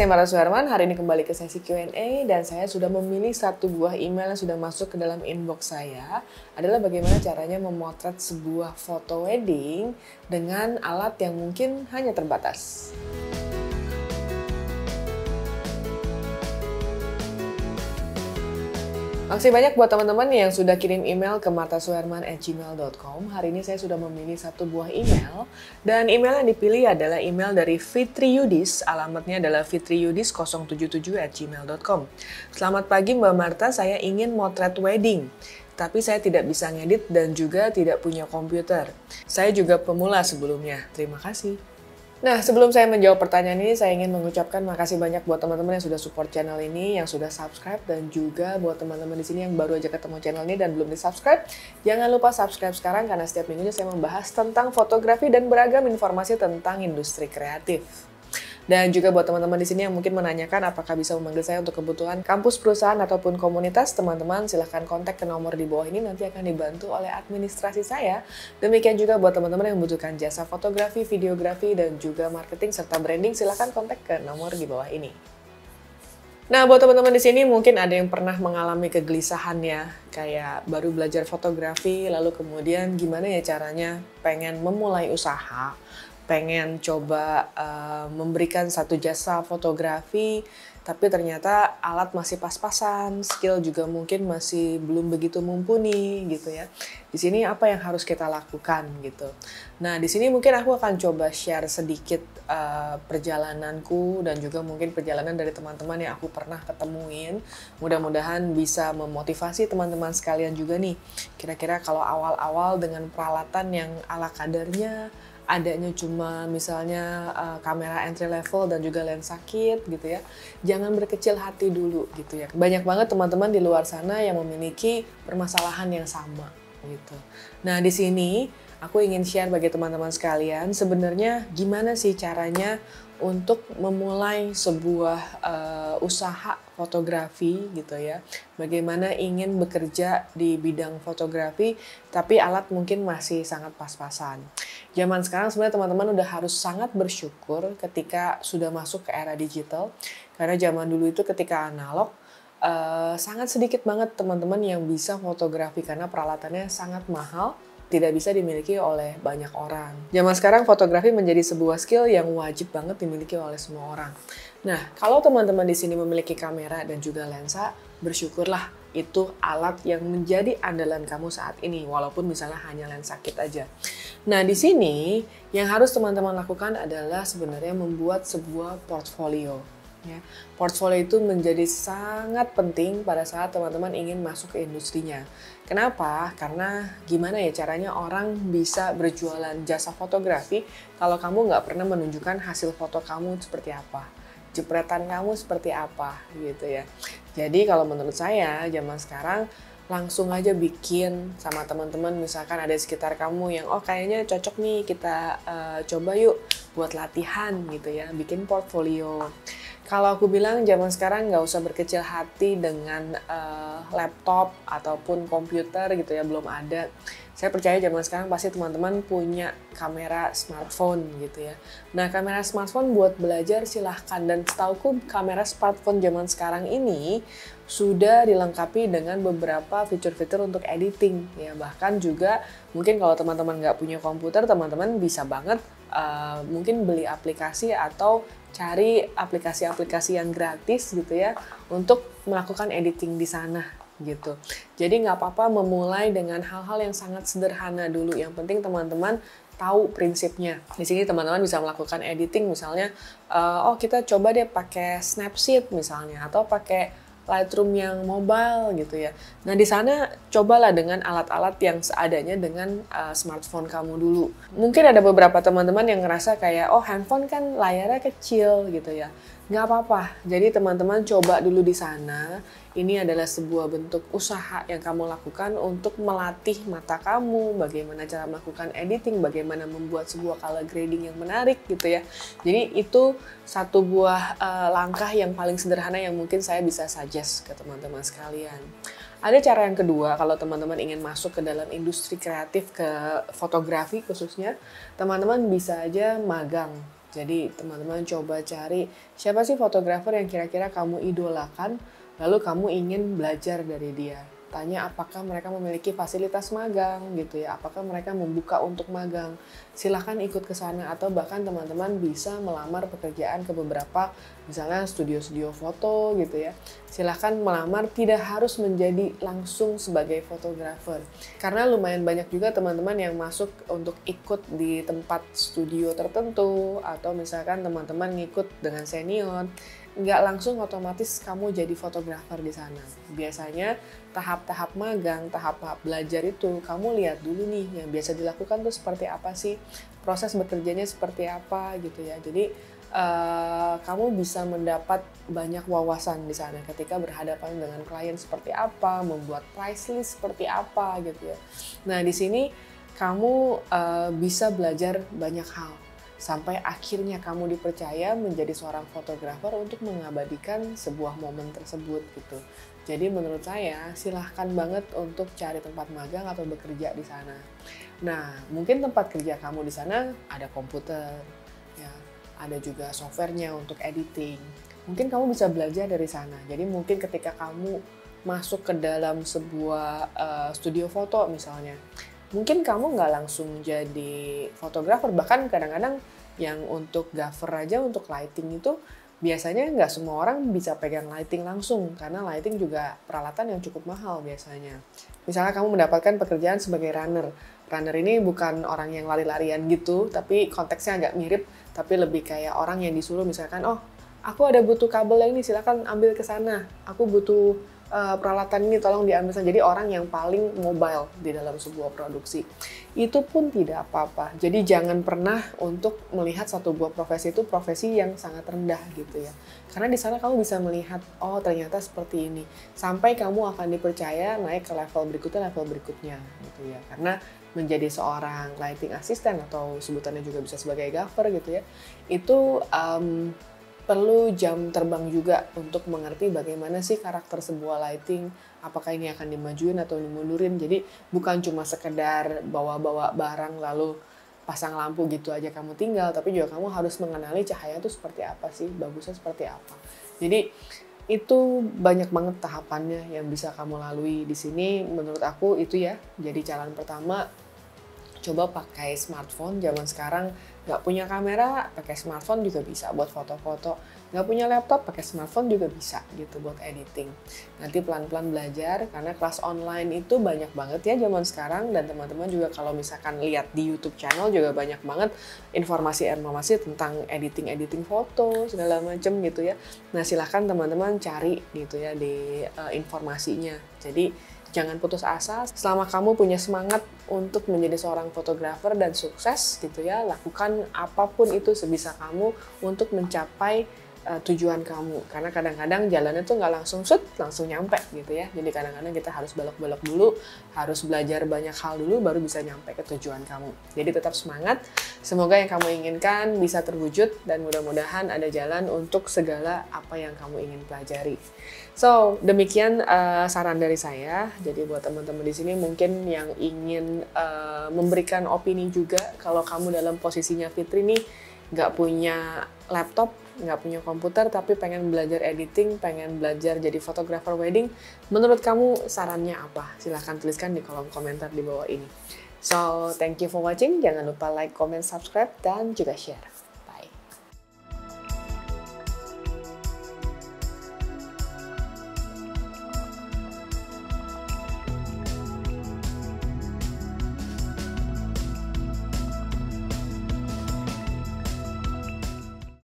saya Marta Suherman. Hari ini kembali ke sesi Q&A dan saya sudah memilih satu buah email yang sudah masuk ke dalam inbox saya. Adalah bagaimana caranya memotret sebuah foto wedding dengan alat yang mungkin hanya terbatas. Makasih banyak buat teman-teman yang sudah kirim email ke martasuherman@gmail.com. Hari ini saya sudah memilih satu buah email. Dan email yang dipilih adalah email dari Fitri Yudis. Alamatnya adalah fitriyudis077@gmail.com. Selamat pagi Mbak Marta, saya ingin motret wedding. Tapi saya tidak bisa ngedit dan juga tidak punya komputer. Saya juga pemula sebelumnya. Terima kasih. Nah, sebelum saya menjawab pertanyaan ini, saya ingin mengucapkan makasih banyak buat teman-teman yang sudah support channel ini, yang sudah subscribe, dan juga buat teman-teman di sini yang baru aja ketemu channel ini dan belum di-subscribe. Jangan lupa subscribe sekarang karena setiap minggunya saya membahas tentang fotografi dan beragam informasi tentang industri kreatif. Dan juga buat teman-teman di sini yang mungkin menanyakan apakah bisa memanggil saya untuk kebutuhan kampus, perusahaan, ataupun komunitas, teman-teman silahkan kontak ke nomor di bawah ini, nanti akan dibantu oleh administrasi saya. Demikian juga buat teman-teman yang membutuhkan jasa fotografi, videografi, dan juga marketing serta branding, silahkan kontak ke nomor di bawah ini. Nah, buat teman-teman di sini mungkin ada yang pernah mengalami kegelisahan ya, kayak baru belajar fotografi, lalu kemudian gimana ya caranya pengen memulai usaha, pengen coba memberikan satu jasa fotografi, tapi ternyata alat masih pas-pasan, skill juga mungkin masih belum begitu mumpuni gitu ya. Di sini apa yang harus kita lakukan gitu. Nah, di sini mungkin aku akan coba share sedikit perjalananku dan juga mungkin perjalanan dari teman-teman yang aku pernah ketemuin. Mudah-mudahan bisa memotivasi teman-teman sekalian juga nih. Kira-kira kalau awal-awal dengan peralatan yang ala kadarnya, adanya cuma misalnya kamera entry level dan juga lensa kit gitu ya. Jangan berkecil hati dulu gitu ya. Banyak banget teman-teman di luar sana yang memiliki permasalahan yang sama gitu. Nah, di sini aku ingin share bagi teman-teman sekalian sebenarnya gimana sih caranya untuk memulai sebuah usaha fotografi gitu ya. Bagaimana ingin bekerja di bidang fotografi tapi alat mungkin masih sangat pas-pasan. Zaman sekarang sebenarnya teman-teman udah harus sangat bersyukur ketika sudah masuk ke era digital. Karena zaman dulu itu ketika analog, sangat sedikit banget teman-teman yang bisa fotografi karena peralatannya sangat mahal, tidak bisa dimiliki oleh banyak orang. Zaman sekarang fotografi menjadi sebuah skill yang wajib banget dimiliki oleh semua orang. Nah, kalau teman-teman di sini memiliki kamera dan juga lensa, bersyukurlah itu alat yang menjadi andalan kamu saat ini, walaupun misalnya hanya lensa kit aja. Nah, di sini yang harus teman-teman lakukan adalah sebenarnya membuat sebuah portfolio. Ya. Portfolio itu menjadi sangat penting pada saat teman-teman ingin masuk ke industrinya. Kenapa? Karena gimana ya caranya orang bisa berjualan jasa fotografi kalau kamu nggak pernah menunjukkan hasil foto kamu seperti apa, jepretan kamu seperti apa gitu ya. Jadi kalau menurut saya zaman sekarang langsung aja bikin sama teman-teman, misalkan ada di sekitar kamu yang oh kayaknya cocok nih kita coba yuk buat latihan gitu ya, bikin portfolio. Kalau aku bilang zaman sekarang nggak usah berkecil hati dengan laptop ataupun komputer gitu ya, belum ada. Saya percaya zaman sekarang pasti teman-teman punya kamera smartphone gitu ya. Nah, kamera smartphone buat belajar silahkan. Dan setauku kamera smartphone zaman sekarang ini sudah dilengkapi dengan beberapa fitur-fitur untuk editing ya. Bahkan juga mungkin kalau teman-teman nggak punya komputer, teman-teman bisa banget mungkin beli aplikasi atau cari aplikasi-aplikasi yang gratis gitu ya untuk melakukan editing di sana gitu. Jadi nggak apa-apa memulai dengan hal-hal yang sangat sederhana dulu. Yang penting teman-teman tahu prinsipnya. Di sini teman-teman bisa melakukan editing misalnya, oh kita coba deh pakai Snapseed misalnya atau pakai Lightroom yang mobile gitu ya. Nah di sana cobalah dengan alat-alat yang seadanya dengan smartphone kamu dulu. Mungkin ada beberapa teman-teman yang ngerasa kayak oh handphone kan layarnya kecil gitu ya. Nggak apa-apa. Jadi teman-teman coba dulu di sana. Ini adalah sebuah bentuk usaha yang kamu lakukan untuk melatih mata kamu, bagaimana cara melakukan editing, bagaimana membuat sebuah color grading yang menarik gitu ya. Jadi itu satu buah langkah yang paling sederhana yang mungkin saya bisa suggest ke teman-teman sekalian. Ada cara yang kedua, kalau teman-teman ingin masuk ke dalam industri kreatif, ke fotografi khususnya, teman-teman bisa aja magang. Jadi teman-teman coba cari siapa sih fotografer yang kira-kira kamu idolakan, lalu kamu ingin belajar dari dia. Tanya apakah mereka memiliki fasilitas magang gitu ya, apakah mereka membuka untuk magang. Silahkan ikut ke sana atau bahkan teman-teman bisa melamar pekerjaan ke beberapa misalnya studio-studio foto gitu ya. Silahkan melamar, tidak harus menjadi langsung sebagai fotografer. Karena lumayan banyak juga teman-teman yang masuk untuk ikut di tempat studio tertentu atau misalkan teman-teman ngikut dengan senior. Nggak langsung otomatis kamu jadi fotografer di sana. Biasanya tahap-tahap magang, tahap-tahap belajar itu kamu lihat dulu nih yang biasa dilakukan tuh seperti apa sih, proses bekerjanya seperti apa gitu ya. Jadi kamu bisa mendapat banyak wawasan di sana ketika berhadapan dengan klien seperti apa, membuat price list seperti apa gitu ya. Nah di sini kamu bisa belajar banyak hal. Sampai akhirnya kamu dipercaya menjadi seorang fotografer untuk mengabadikan sebuah momen tersebut gitu. Jadi menurut saya silahkan banget untuk cari tempat magang atau bekerja di sana. Nah mungkin tempat kerja kamu di sana ada komputer, ya, ada juga softwarenya untuk editing. Mungkin kamu bisa belajar dari sana. Jadi mungkin ketika kamu masuk ke dalam sebuah studio foto misalnya, mungkin kamu nggak langsung jadi fotografer, bahkan kadang-kadang yang untuk gaffer aja, untuk lighting itu biasanya nggak semua orang bisa pegang lighting langsung, karena lighting juga peralatan yang cukup mahal biasanya. Misalnya kamu mendapatkan pekerjaan sebagai runner. Runner ini bukan orang yang lari-larian gitu, tapi konteksnya agak mirip, tapi lebih kayak orang yang disuruh misalkan, oh aku ada butuh kabel yang ini, silakan ambil ke sana. Aku butuh peralatan ini tolong diambil saja. Jadi orang yang paling mobile di dalam sebuah produksi. Itu pun tidak apa-apa. Jadi jangan pernah untuk melihat satu buah profesi itu profesi yang sangat rendah gitu ya. Karena di sana kamu bisa melihat, oh ternyata seperti ini. Sampai kamu akan dipercaya naik ke level berikutnya gitu ya. Karena menjadi seorang lighting assistant atau sebutannya juga bisa sebagai gaffer gitu ya. Itu perlu jam terbang juga untuk mengerti bagaimana sih karakter sebuah lighting, apakah ini akan dimajuin atau dimundurin. Jadi bukan cuma sekedar bawa-bawa barang lalu pasang lampu gitu aja kamu tinggal, tapi juga kamu harus mengenali cahaya itu seperti apa sih, bagusnya seperti apa. Jadi itu banyak banget tahapannya yang bisa kamu lalui di sini. Menurut aku itu ya, jadi jalan pertama. Coba pakai smartphone zaman sekarang, nggak punya kamera, pakai smartphone juga bisa buat foto-foto. Nggak punya laptop, pakai smartphone juga bisa gitu buat editing. Nanti pelan-pelan belajar, karena kelas online itu banyak banget ya zaman sekarang. Dan teman-teman juga kalau misalkan lihat di YouTube channel juga banyak banget informasi-informasi tentang editing-editing foto, segala macem gitu ya. Nah silahkan teman-teman cari gitu ya di informasinya. Jadi jangan putus asa, selama kamu punya semangat untuk menjadi seorang fotografer dan sukses gitu ya, lakukan apapun itu sebisa kamu untuk mencapai tujuan kamu. Karena kadang-kadang jalannya tuh nggak langsung langsung nyampe gitu ya. Jadi kadang-kadang kita harus belok-belok dulu, harus belajar banyak hal dulu baru bisa nyampe ke tujuan kamu. Jadi tetap semangat, semoga yang kamu inginkan bisa terwujud dan mudah-mudahan ada jalan untuk segala apa yang kamu ingin pelajari. So, demikian saran dari saya. Jadi buat teman-teman di sini mungkin yang ingin memberikan opini juga, kalau kamu dalam posisinya Fitri nih nggak punya laptop, nggak punya komputer, tapi pengen belajar editing, pengen belajar jadi fotografer wedding, menurut kamu sarannya apa? Silahkan tuliskan di kolom komentar di bawah ini. So, thank you for watching. Jangan lupa like, comment, subscribe, dan juga share.